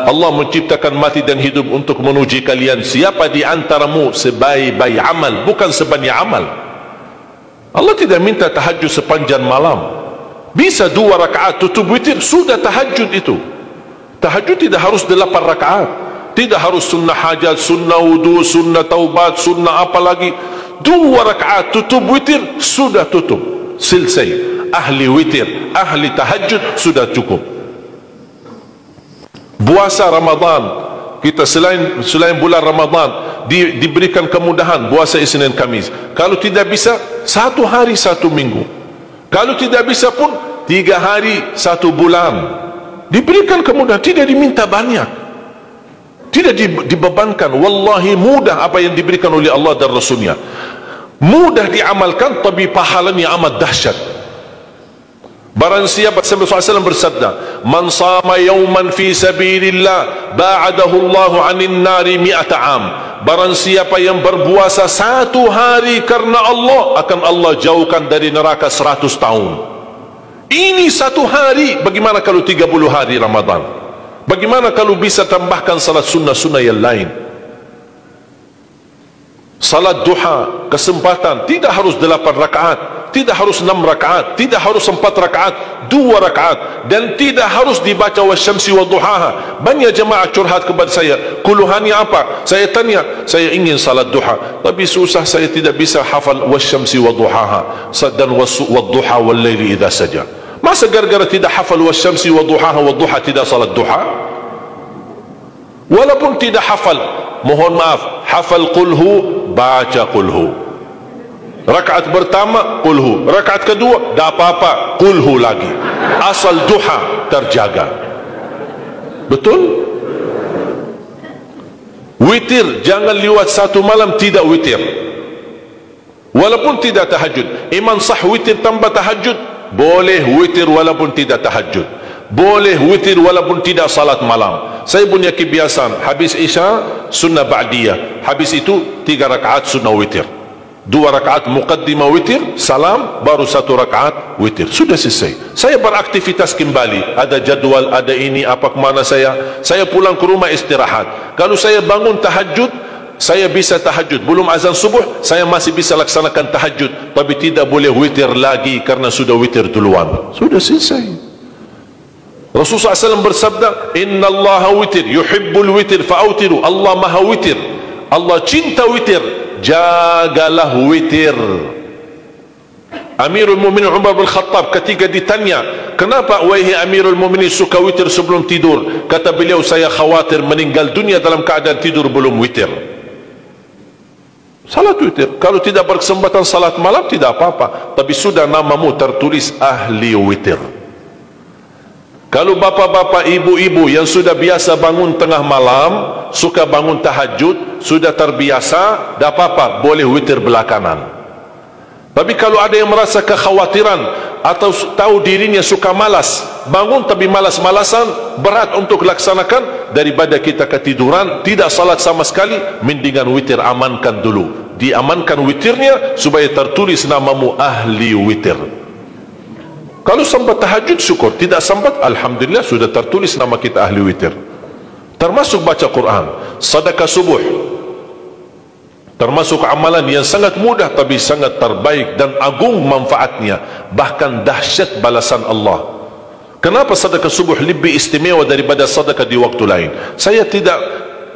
Allah menciptakan mati dan hidup untuk menuji kalian. Siapa di antaramu sebaik-baik amal, bukan sebanyak amal. Allah tidak minta tahajud sepanjang malam. Bisa 2 rakaat tutup witir, sudah tahajud itu. Tahajud tidak harus 8 rakaat, tidak harus sunnah hajat, sunnah wudu, sunnah taubat, sunnah apa lagi. 2 rakaat tutup witir, sudah tutup, selesai. Ahli witir, ahli tahajud, sudah cukup. Puasa Ramadan, kita selain bulan Ramadan diberikan kemudahan puasa Isnin Kamis. Kalau tidak bisa 1 hari 1 minggu, kalau tidak bisa pun 3 hari 1 bulan. Diberikan kemudahan, tidak diminta banyak, tidak dibebankan. Wallahi mudah apa yang diberikan oleh Allah dan Rasulnya, mudah diamalkan, tapi pahalanya amat dahsyat. Barang siapa, SAW bersabda, man sama yawman fi sabilillah ba'adahu Allahu 'anil nari 100 am. Barang siapa yang berpuasa 1 hari karena Allah, akan Allah jauhkan dari neraka 100 tahun. Ini 1 hari. Bagaimana kalau 30 hari Ramadan? Bagaimana kalau bisa tambahkan salat sunnah-sunnah yang lain? Salat duha, kesempatan, tidak harus 8 rakaat, tidak harus 6 rakaat, tidak harus 4 rakaat, 2 rakaat, dan tidak harus dibaca wasyamsi wa duhaha. Banyak jemaah curhat kepada saya, keluhannya apa? Saya tanya, saya ingin salat duha, tapi susah, saya tidak bisa hafal wasyamsi wa duhaha dan wadduha wal laili idza saja. Masa gara-gara tidak hafal wasyamsi wa duhaha wa duha tidak salat duha? Walaupun tidak hafal, mohon maaf, hafal qulhu, baca qulhu. Rakaat pertama qulhu, rakaat kedua dah apa-apa, qulhu lagi. Asal duha terjaga. Betul? Witir jangan lewat 1 malam tidak witir, walaupun tidak tahajud. Iman sah witir tambah tahajud, boleh witir walaupun tidak tahajud, boleh witir walaupun tidak salat malam. Saya punya kebiasaan, habis Isya sunnah ba'diyah, habis itu 3 rakaat sunnah witir, 2 rakaat muqaddimah witir, salam, baru 1 rakaat witir, sudah selesai. Saya beraktivitas kembali, ada jadwal, ada ini, apa kemana saya pulang ke rumah istirahat. Kalau saya bangun tahajud, saya bisa tahajud, belum azan subuh saya masih bisa laksanakan tahajud, tapi tidak boleh witir lagi karena sudah witir duluan, sudah selesai. Rasulullah SAW bersabda, Inna Allah witir, yuhibbul witir fa'autiru. Allah maha witir, Allah cinta witir, jagalah witir. Amirul Mu'minin Umar bin Khattab ketika ditanya, kenapa wahai Amirul Mu'minin suka witir sebelum tidur? Kata beliau, saya khawatir meninggal dunia dalam keadaan tidur belum witir. Salat witir, kalau tidak berkesempatan salat malam tidak apa-apa, tapi sudah namamu tertulis ahli witir. Kalau bapak-bapak, ibu-ibu yang sudah biasa bangun tengah malam, suka bangun tahajud, sudah terbiasa, tak apa-apa, boleh witir belakangan. Tapi kalau ada yang merasa kekhawatiran atau tahu dirinya suka malas, bangun tapi malas-malasan, berat untuk laksanakan, daripada kita ketiduran, tidak salat sama sekali, mendingan witir amankan dulu. Diamankan witirnya supaya tertulis namamu ahli witir. Kalau sempat tahajud syukur, tidak sempat alhamdulillah sudah tertulis nama kita ahli witir. Termasuk baca Quran, sedekah subuh, termasuk amalan yang sangat mudah tapi sangat terbaik dan agung manfaatnya, bahkan dahsyat balasan Allah. Kenapa sedekah subuh lebih istimewa daripada sedekah di waktu lain?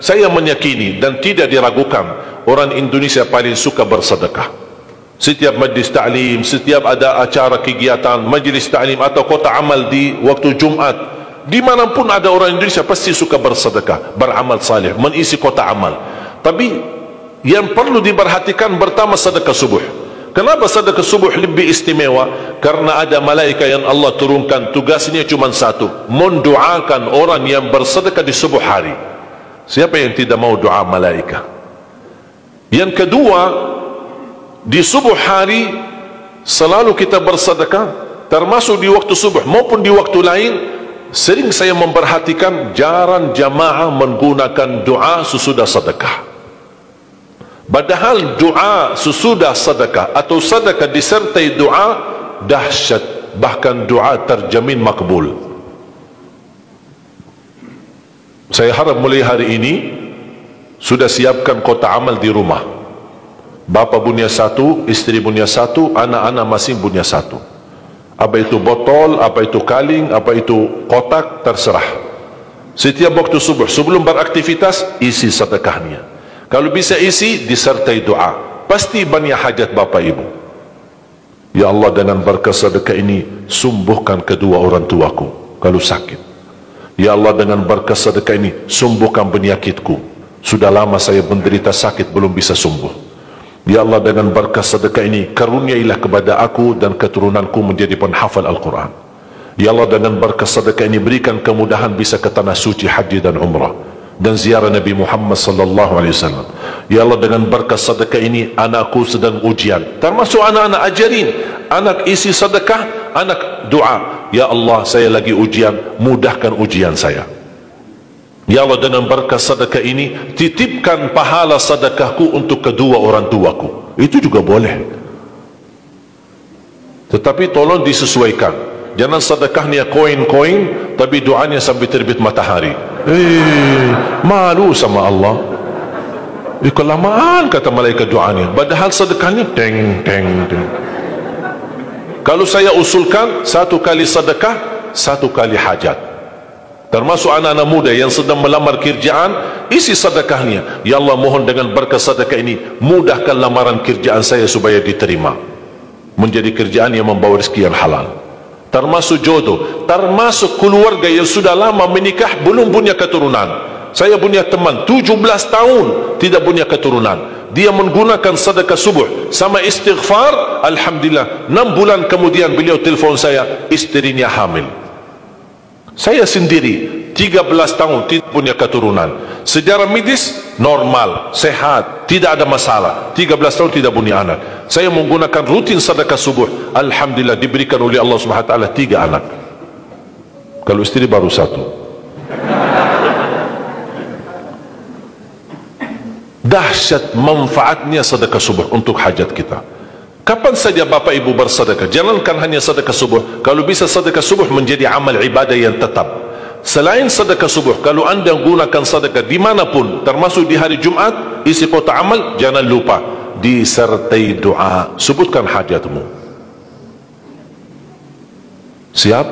Saya meyakini dan tidak diragukan, orang Indonesia paling suka bersedekah. Setiap majlis ta'lim, setiap ada acara kegiatan majlis ta'lim atau kota amal di waktu Jumat, dimanapun ada orang Indonesia pasti suka bersedekah, beramal saleh, mengisi kota amal. Tapi yang perlu diperhatikan pertama sedekah subuh. Kenapa sedekah subuh lebih istimewa? Karena ada malaikat yang Allah turunkan, tugasnya cuma satu, mendoakan orang yang bersedekah di subuh hari. Siapa yang tidak mau doa malaikat? Yang kedua, di subuh hari selalu kita bersedekah, termasuk di waktu subuh maupun di waktu lain. Sering saya memperhatikan jarang jamaah menggunakan doa sesudah sedekah. Padahal doa sesudah sedekah atau sedekah disertai doa dahsyat, bahkan doa terjamin makbul. Saya harap mulai hari ini sudah siapkan kotak amal di rumah. Bapa punya satu, isteri punya satu, anak-anak masing punya satu. Apa itu botol, apa itu kaling, apa itu kotak, terserah. Setiap waktu subuh sebelum beraktivitas, isi sedekahnya. Kalau bisa isi disertai doa, pasti banyak hajat bapa ibu. Ya Allah, dengan berkat sedekah ini sembuhkan kedua orang tuaku kalau sakit. Ya Allah, dengan berkat sedekah ini sembuhkan penyakitku, sudah lama saya menderita sakit belum bisa sembuh. Ya Allah, dengan berkat sedekah ini karuniailah kepada aku dan keturunanku menjadi penghafal Al-Quran. Ya Allah, dengan berkat sedekah ini berikan kemudahan bisa ke tanah suci haji dan umrah dan ziarah Nabi Muhammad sallallahu alaihi wasallam. Ya Allah, dengan berkat sedekah ini anakku sedang ujian, termasuk anak-anak, ajarin anak isi sedekah, anak doa, ya Allah saya lagi ujian, mudahkan ujian saya. Ya Allah, dengan berkat sedekah ini titipkan pahala sedekahku untuk kedua orang tuaku. Itu juga boleh, tetapi tolong disesuaikan. Jangan sedekahnya koin-koin tapi doanya sampai terbit matahari. Malu sama Allah. Kelamaan kata malaikat doanya, padahal sedekahnya teng teng teng. Kalau saya usulkan, satu kali sedekah, satu kali hajat. Termasuk anak-anak muda yang sedang melamar kerjaan, isi sedekahnya. Ya Allah, mohon dengan berkat sedekah ini mudahkan lamaran kerjaan saya supaya diterima, menjadi kerjaan yang membawa rezeki yang halal. Termasuk jodoh, termasuk keluarga yang sudah lama menikah belum punya keturunan. Saya punya teman 17 tahun tidak punya keturunan. Dia menggunakan sedekah subuh sama istighfar, alhamdulillah 6 bulan kemudian beliau telefon saya, istrinya hamil. Saya sendiri 13 tahun tidak punya keturunan. Sejarah medis normal, sehat, tidak ada masalah. 13 tahun tidak punya anak. Saya menggunakan rutin sedekah subuh, alhamdulillah diberikan oleh Allah Subhanahu wa taala 3 anak. Kalau istri baru 1. Dahsyat manfaatnya sedekah subuh untuk hajat kita. Kapan saja Bapak Ibu bersedekah, jangankan hanya sedekah subuh, kalau bisa sedekah subuh menjadi amal ibadah yang tetap. Selain sedekah subuh, kalau anda gunakan sedekah dimanapun, termasuk di hari Jumat, isi kotak amal, jangan lupa disertai doa. Sebutkan hajatmu. Siap?